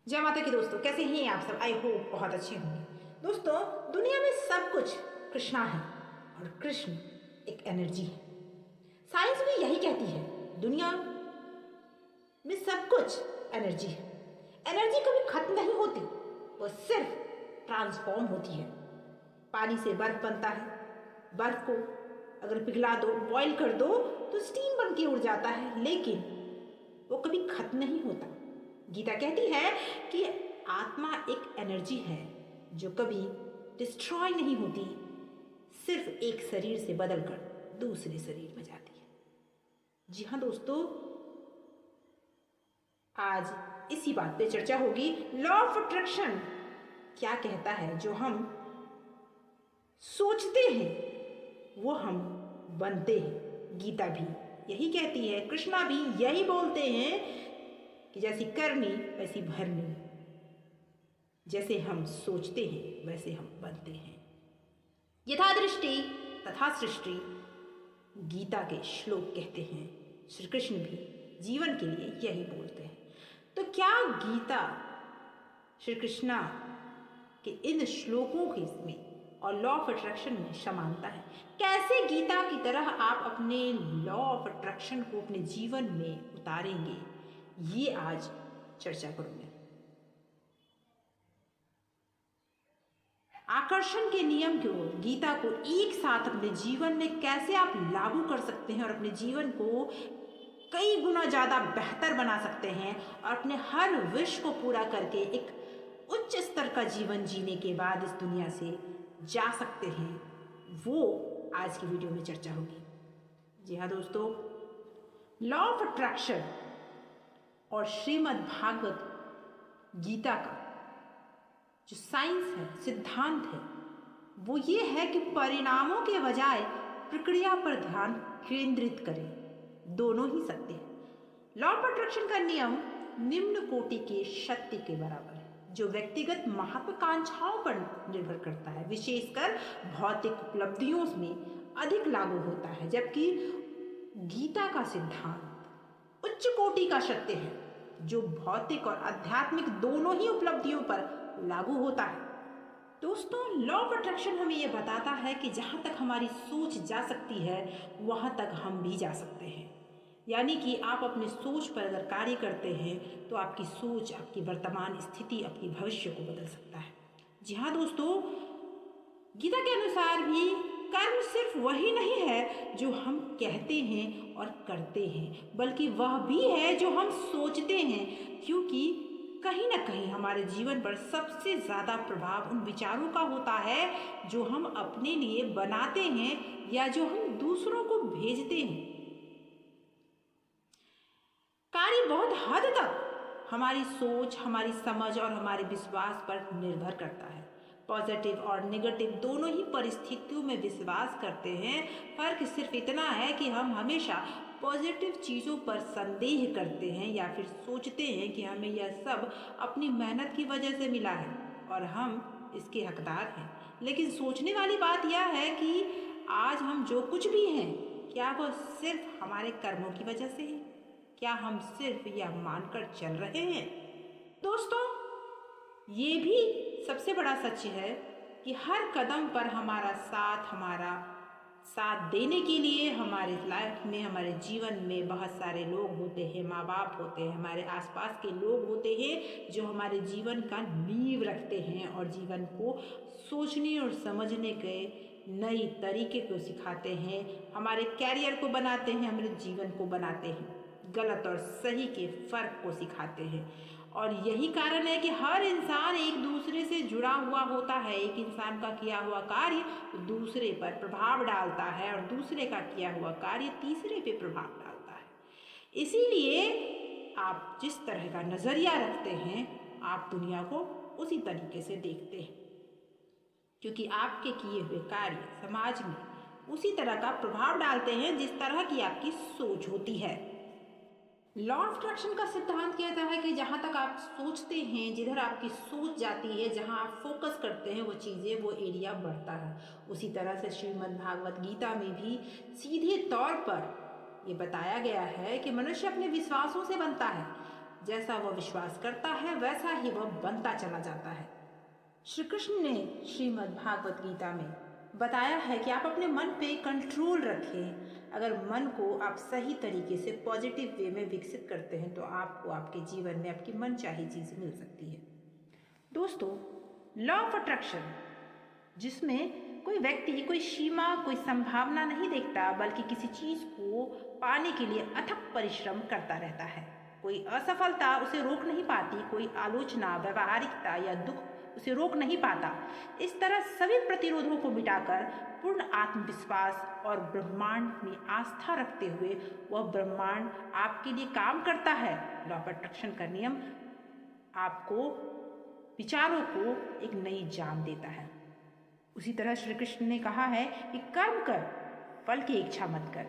जय माता की दोस्तों, कैसे हैं आप सब? आई होप बहुत अच्छे होंगे। दोस्तों, दुनिया में सब कुछ कृष्णा है और कृष्ण एक एनर्जी है। साइंस भी यही कहती है, दुनिया में सब कुछ एनर्जी है। एनर्जी कभी खत्म नहीं होती, वो सिर्फ ट्रांसफॉर्म होती है। पानी से बर्फ बनता है। बर्फ को अगर पिघला दो, बॉईल कर दो तो स्टीम बन के उड़ जाता है, लेकिन वो कभी खत्म नहीं होता। गीता कहती है कि आत्मा एक एनर्जी है जो कभी डिस्ट्रॉय नहीं होती, सिर्फ एक शरीर से बदलकर दूसरे शरीर में जाती है। जी हाँ दोस्तों, आज इसी बात पे चर्चा होगी। लॉ ऑफ अट्रैक्शन क्या कहता है? जो हम सोचते हैं वो हम बनते हैं। गीता भी यही कहती है, कृष्णा भी यही बोलते हैं कि जैसी करनी वैसी भरनी। जैसे हम सोचते हैं वैसे हम बनते हैं। यथा दृष्टि तथा सृष्टि, गीता के श्लोक कहते हैं। श्री कृष्ण भी जीवन के लिए यही बोलते हैं। तो क्या गीता श्री कृष्णा के इन श्लोकों के इसमें और लॉ ऑफ अट्रैक्शन में समानता है? कैसे गीता की तरह आप अपने लॉ ऑफ अट्रैक्शन को अपने जीवन में उतारेंगे, ये आज चर्चा करूंगे। आकर्षण के नियम को, गीता को एक साथ अपने जीवन में कैसे आप लागू कर सकते हैं और अपने जीवन को कई गुना ज़्यादा बेहतर बना सकते हैं और अपने हर विश को पूरा करके एक उच्च स्तर का जीवन जीने के बाद इस दुनिया से जा सकते हैं, वो आज की वीडियो में चर्चा होगी। जी हाँ दोस्तों, लॉ ऑफ अट्रैक्शन और श्रीमद् भागवत गीता का जो साइंस है, सिद्धांत है, वो ये है कि परिणामों के बजाय प्रक्रिया पर ध्यान केंद्रित करें। दोनों ही सत्य है। लॉ ऑफ अट्रैक्शन का नियम निम्न कोटि के शक्ति के बराबर है, जो व्यक्तिगत महत्वाकांक्षाओं पर निर्भर करता है, विशेषकर भौतिक उपलब्धियों में अधिक लागू होता है, जबकि गीता का सिद्धांत उच्च कोटि का सत्य है, जो भौतिक और आध्यात्मिक दोनों ही उपलब्धियों पर लागू होता है। दोस्तों, लॉ ऑफ अट्रैक्शन हमें यह बताता है कि जहाँ तक हमारी सोच जा सकती है वहाँ तक हम भी जा सकते हैं। यानी कि आप अपने सोच पर अगर कार्य करते हैं तो आपकी सोच आपकी वर्तमान स्थिति, आपकी भविष्य को बदल सकता है। जी हाँ दोस्तों, गीता के अनुसार भी कर्म सिर्फ वही नहीं है जो हम कहते हैं और करते हैं, बल्कि वह भी है जो हम सोचते हैं, क्योंकि कहीं ना कहीं हमारे जीवन पर सबसे ज़्यादा प्रभाव उन विचारों का होता है जो हम अपने लिए बनाते हैं या जो हम दूसरों को भेजते हैं। कार्य बहुत हद तक हमारी सोच, हमारी समझ और हमारे विश्वास पर निर्भर करता है। पॉजिटिव और नेगेटिव दोनों ही परिस्थितियों में विश्वास करते हैं। फर्क सिर्फ इतना है कि हम हमेशा पॉजिटिव चीज़ों पर संदेह करते हैं या फिर सोचते हैं कि हमें यह सब अपनी मेहनत की वजह से मिला है और हम इसके हकदार हैं। लेकिन सोचने वाली बात यह है कि आज हम जो कुछ भी हैं, क्या वह सिर्फ हमारे कर्मों की वजह से है? क्या हम सिर्फ यह मानकर चल रहे हैं? दोस्तों, ये भी सबसे बड़ा सच है कि हर कदम पर हमारा साथ देने के लिए हमारे लाइफ में, हमारे जीवन में बहुत सारे लोग होते हैं, माँ बाप होते हैं, हमारे आसपास के लोग होते हैं जो हमारे जीवन का नींव रखते हैं और जीवन को सोचने और समझने के नई तरीके को सिखाते हैं, हमारे कैरियर को बनाते हैं, हमारे जीवन को बनाते हैं, गलत और सही के फर्क को सिखाते हैं। और यही कारण है कि हर इंसान एक दूसरे से जुड़ा हुआ होता है। एक इंसान का किया हुआ कार्य दूसरे पर प्रभाव डालता है और दूसरे का किया हुआ कार्य तीसरे पे प्रभाव डालता है। इसीलिए आप जिस तरह का नज़रिया रखते हैं, आप दुनिया को उसी तरीके से देखते हैं, क्योंकि आपके किए हुए कार्य समाज में उसी तरह का प्रभाव डालते हैं जिस तरह की आपकी सोच होती है। लॉ ऑफ अट्रैक्शन का सिद्धांत कहता है कि जहाँ तक आप सोचते हैं, जिधर आपकी सोच जाती है, जहाँ आप फोकस करते हैं, वो चीज़ें, वो एरिया बढ़ता है। उसी तरह से श्रीमद् भागवत गीता में भी सीधे तौर पर ये बताया गया है कि मनुष्य अपने विश्वासों से बनता है। जैसा वह विश्वास करता है वैसा ही वह बनता चला जाता है। श्री कृष्ण ने श्रीमद् भागवत गीता में बताया है कि आप अपने मन पे कंट्रोल रखें। अगर मन को आप सही तरीके से पॉजिटिव वे में विकसित करते हैं तो आपको आपके जीवन में आपकी मनचाही चीज़ मिल सकती है। दोस्तों, लॉ ऑफ अट्रैक्शन, जिसमें कोई व्यक्ति कोई सीमा, कोई संभावना नहीं देखता, बल्कि किसी चीज़ को पाने के लिए अथक परिश्रम करता रहता है। कोई असफलता उसे रोक नहीं पाती, कोई आलोचना, व्यावहारिकता या दुख उसे रोक नहीं पाता। इस तरह सभी प्रतिरोधों को मिटाकर पूर्ण आत्मविश्वास और ब्रह्मांड में आस्था रखते हुए वह ब्रह्मांड आपके लिए काम करता है। लॉ ऑफ अट्रैक्शन का नियम आपको विचारों को एक नई जान देता है। उसी तरह श्री कृष्ण ने कहा है कि कर्म कर, फल की इच्छा मत कर।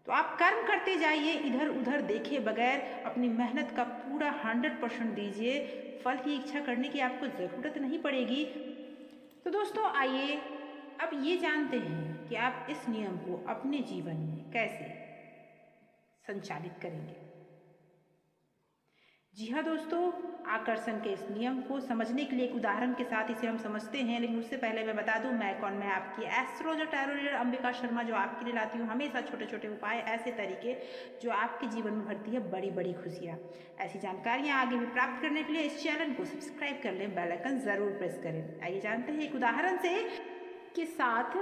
तो आप कर्म करते जाइए, इधर उधर देखे बगैर अपनी मेहनत का पूरा 100% दीजिए। फल की इच्छा करने की आपको ज़रूरत नहीं पड़ेगी। तो दोस्तों, आइए अब ये जानते हैं कि आप इस नियम को अपने जीवन में कैसे संचालित करेंगे। जी हाँ दोस्तों, आकर्षण के इस नियम को समझने के लिए एक उदाहरण के साथ इसे हम समझते हैं। लेकिन उससे पहले मैं बता दूं मैं कौन। मैं आपकी astrologer tarot reader Ambika Sharma, जो आपके लिए लाती हूँ हमेशा छोटे छोटे उपाय, ऐसे तरीके जो आपके जीवन में भरती है बड़ी बड़ी खुशियाँ। ऐसी जानकारियाँ आगे भी प्राप्त करने के लिए इस चैनल को सब्सक्राइब कर लें, बेल आइकन ज़रूर प्रेस करें। आइए जानते हैं एक उदाहरण से के साथ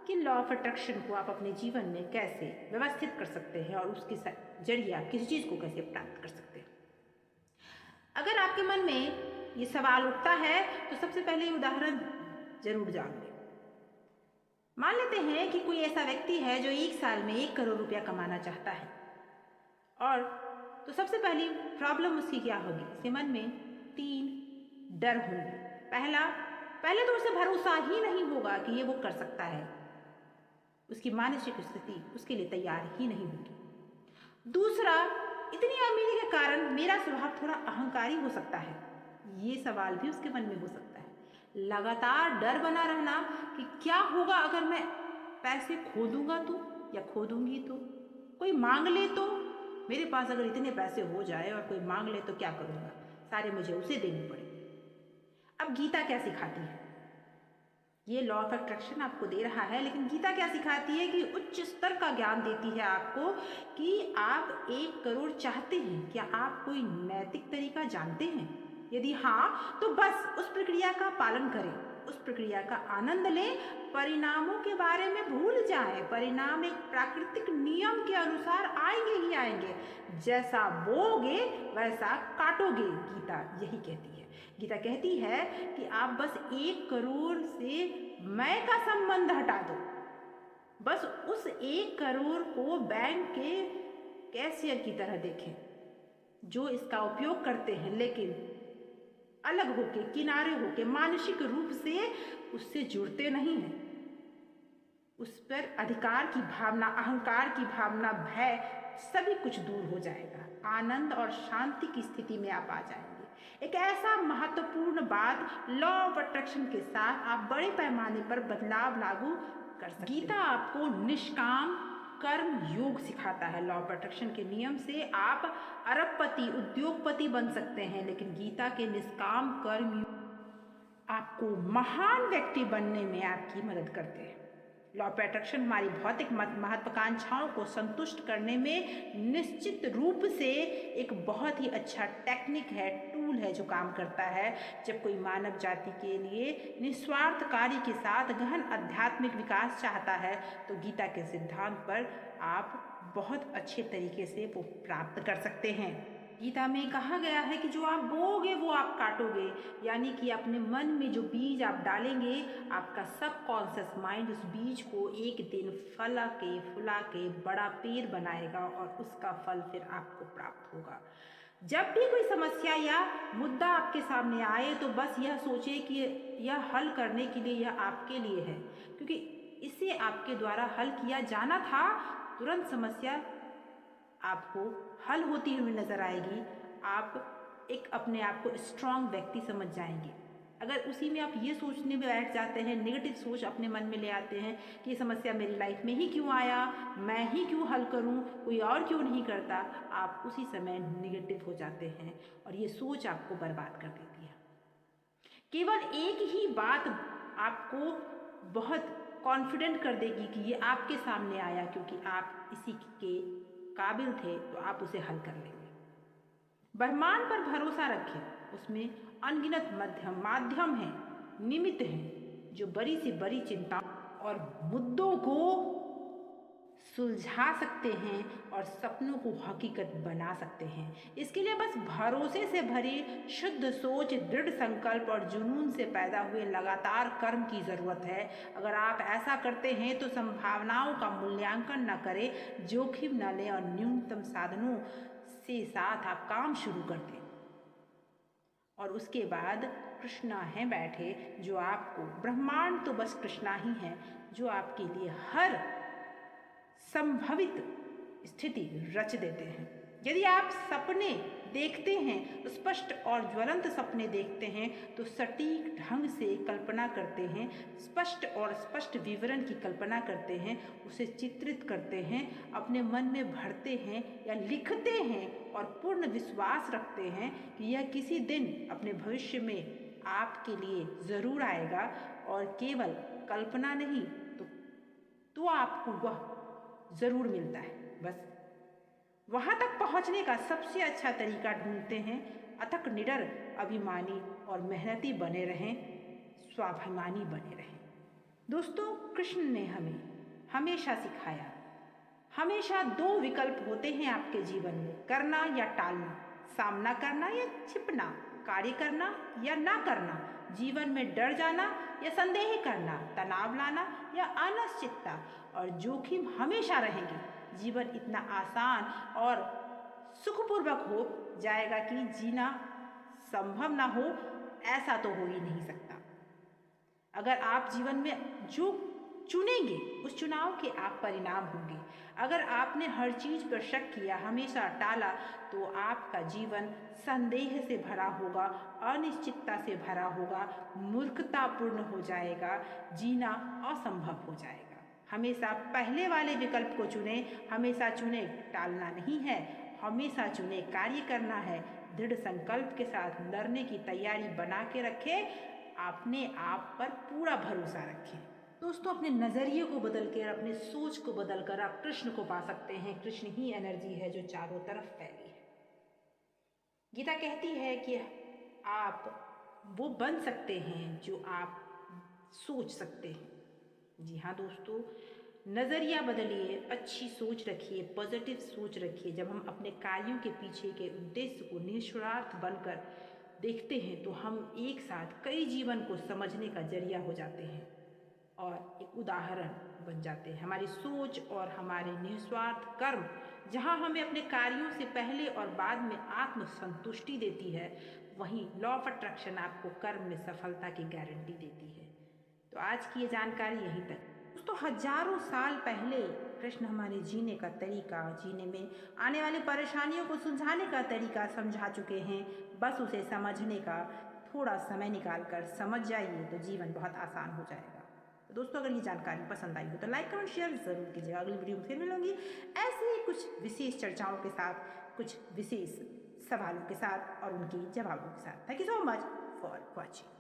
कि लॉ ऑफ अट्रैक्शन को आप अपने जीवन में कैसे व्यवस्थित कर सकते हैं और उसके जरिए आप किसी चीज़ को कैसे प्राप्त कर सकते हैं। अगर आपके मन में ये सवाल उठता है तो सबसे पहले ये उदाहरण जरूर जान लें। मान लेते हैं कि कोई ऐसा व्यक्ति है जो 1 साल में 1 करोड़ रुपया कमाना चाहता है। और तो सबसे पहली प्रॉब्लम उसकी क्या होगी? उसके मन में 3 डर होंगे। पहले तो उसे भरोसा ही नहीं होगा कि ये वो कर सकता है। उसकी मानसिक स्थिति उसके लिए तैयार ही नहीं होगी। दूसरा, इतनी अमीरी के कारण मेरा स्वभाव थोड़ा अहंकारी हो सकता है। ये सवाल भी उसके मन में हो सकता है। लगातार डर बना रहना कि क्या होगा अगर मैं पैसे खो दूंगा तो, या खो दूंगी तो, कोई मांग ले तो, मेरे पास अगर इतने पैसे हो जाए और कोई मांग ले तो क्या करूंगा, सारे मुझे उसे देने पड़ेंगे। अब गीता क्या सिखाती है? ये लॉ ऑफ अट्रैक्शन आपको दे रहा है, लेकिन गीता क्या सिखाती है कि उच्च स्तर का ज्ञान देती है आपको कि आप 1 करोड़ चाहते हैं। क्या आप कोई नैतिक तरीका जानते हैं? यदि हाँ, तो बस उस प्रक्रिया का पालन करें, उस प्रक्रिया का आनंद लें, परिणामों के बारे में भूल जाएं। परिणाम एक प्राकृतिक नियम के अनुसार आएंगे ही आएंगे। जैसा बोओगे वैसा काटोगे, गीता यही कहती है। गीता कहती है कि आप बस 1 करोड़ से मैं का संबंध हटा दो। बस उस 1 करोड़ को बैंक के कैशियर की तरह देखें जो इसका उपयोग करते हैं, लेकिन अलग होके, किनारे होके, मानसिक रूप से उससे जुड़ते नहीं हैं। उस पर अधिकार की भावना, अहंकार की भावना, भय, सभी कुछ दूर हो जाएगा। आनंद और शांति की स्थिति में आप आ जाएंगे। एक ऐसा महत्वपूर्ण बात, लॉ ऑफ अट्रैक्शन के साथ आप बड़े पैमाने पर बदलाव लागू कर सकते हैं। गीता आपको निष्काम कर्म योग सिखाता है। लॉ ऑफ अट्रैक्शन के नियम से आप अरबपति, उद्योगपति बन सकते हैं, लेकिन गीता के निष्काम कर्म योग आपको महान व्यक्ति बनने में आपकी मदद करते हैं। लॉ ऑफ अट्रैक्शन हमारी भौतिक महत्वाकांक्षाओं को संतुष्ट करने में निश्चित रूप से एक बहुत ही अच्छा टेक्निक है, टूल है जो काम करता है। जब कोई मानव जाति के लिए निस्वार्थ कार्य के साथ गहन आध्यात्मिक विकास चाहता है तो गीता के सिद्धांत पर आप बहुत अच्छे तरीके से वो प्राप्त कर सकते हैं। गीता में कहा गया है कि जो आप बोओगे वो आप काटोगे, यानी कि अपने मन में जो बीज आप डालेंगे, आपका सबकॉन्शियस माइंड उस बीज को एक दिन फला के बड़ा पेड़ बनाएगा और उसका फल फिर आपको प्राप्त होगा। जब भी कोई समस्या या मुद्दा आपके सामने आए तो बस यह सोचिए कि यह हल करने के लिए यह आपके लिए है, क्योंकि इसे आपके द्वारा हल किया जाना था। तुरंत समस्या आपको हल होती हुई नजर आएगी। आप एक अपने आप को स्ट्रांग व्यक्ति समझ जाएंगे। अगर उसी में आप ये सोचने में बैठ जाते हैं, नेगेटिव सोच अपने मन में ले आते हैं कि ये समस्या मेरी लाइफ में ही क्यों आया, मैं ही क्यों हल करूं, कोई और क्यों नहीं करता, आप उसी समय नेगेटिव हो जाते हैं और ये सोच आपको बर्बाद कर देती है। केवल एक ही बात आपको बहुत कॉन्फिडेंट कर देगी कि ये आपके सामने आया क्योंकि आप इसी के काबिल थे, तो आप उसे हल कर लेंगे। ब्रह्मांड पर भरोसा रखें, उसमें अनगिनत माध्यम हैं, निमित्त हैं जो बड़ी से बड़ी चिंता और मुद्दों को सुलझा सकते हैं और सपनों को हकीकत बना सकते हैं। इसके लिए बस भरोसे से भरी शुद्ध सोच, दृढ़ संकल्प और जुनून से पैदा हुए लगातार कर्म की ज़रूरत है। अगर आप ऐसा करते हैं तो संभावनाओं का मूल्यांकन न करें, जोखिम न लें और न्यूनतम साधनों से साथ आप काम शुरू कर दें। और उसके बाद कृष्णा हैं बैठे जो आपको, ब्रह्मांड तो बस कृष्णा ही है जो आपके लिए हर संभवित स्थिति रच देते हैं। यदि आप सपने देखते हैं, स्पष्ट और ज्वलंत सपने देखते हैं, तो सटीक ढंग से कल्पना करते हैं, स्पष्ट विवरण की कल्पना करते हैं, उसे चित्रित करते हैं, अपने मन में भरते हैं या लिखते हैं और पूर्ण विश्वास रखते हैं कि यह किसी दिन अपने भविष्य में आपके लिए ज़रूर आएगा और केवल कल्पना नहीं तो आपको वह ज़रूर मिलता है। बस वहाँ तक पहुँचने का सबसे अच्छा तरीका ढूंढते हैं। अथक, निडर, अभिमानी और मेहनती बने रहें, स्वाभिमानी बने रहें। दोस्तों, कृष्ण ने हमें हमेशा सिखाया, हमेशा दो विकल्प होते हैं आपके जीवन में, करना या टालना, सामना करना या छिपना, कार्य करना या ना करना, जीवन में डर जाना या संदेह करना, तनाव लाना या अनिश्चितता और जोखिम हमेशा रहेंगे। जीवन इतना आसान और सुखपूर्वक हो जाएगा कि जीना संभव ना हो, ऐसा तो हो ही नहीं सकता। अगर आप जीवन में जो चुनेंगे उस चुनाव के आप परिणाम होंगे। अगर आपने हर चीज़ पर शक किया, हमेशा टाला, तो आपका जीवन संदेह से भरा होगा, अनिश्चितता से भरा होगा, मूर्खतापूर्ण हो जाएगा, जीना असंभव हो जाएगा। हमेशा पहले वाले विकल्प को चुनें, हमेशा चुने टालना नहीं है, हमेशा चुने कार्य करना है। दृढ़ संकल्प के साथ लड़ने की तैयारी बना के रखें, अपने आप पर पूरा भरोसा रखें। दोस्तों, अपने नज़रिए को बदलकर, अपने सोच को बदलकर आप कृष्ण को पा सकते हैं। कृष्ण ही एनर्जी है जो चारों तरफ फैली है। गीता कहती है कि आप वो बन सकते हैं जो आप सोच सकते हैं। जी हाँ दोस्तों, नज़रिया बदलिए, अच्छी सोच रखिए, पॉजिटिव सोच रखिए। जब हम अपने कार्यों के पीछे के उद्देश्य को निस्वार्थ बनकर देखते हैं तो हम एक साथ कई जीवन को समझने का जरिया हो जाते हैं और एक उदाहरण बन जाते हैं। हमारी सोच और हमारे निस्वार्थ कर्म जहाँ हमें अपने कार्यों से पहले और बाद में आत्म संतुष्टि देती है, वहीं लॉ ऑफ अट्रैक्शन आपको कर्म में सफलता की गारंटी देती है। तो आज की ये जानकारी यहीं तक। दोस्तों, हजारों साल पहले कृष्ण हमारे जीने का तरीका, जीने में आने वाली परेशानियों को सुलझाने का तरीका समझा चुके हैं। बस उसे समझने का थोड़ा समय निकाल कर समझ जाइए तो जीवन बहुत आसान हो जाएगा। तो दोस्तों, अगर ये जानकारी पसंद आई हो तो लाइक कमेंट शेयर जरूर कीजिएगा। अगली वीडियो में फिर मिलूंगी ऐसे ही कुछ विशेष चर्चाओं के साथ, कुछ विशेष सवालों के साथ और उनके जवाबों के साथ। Thank you so much for watching.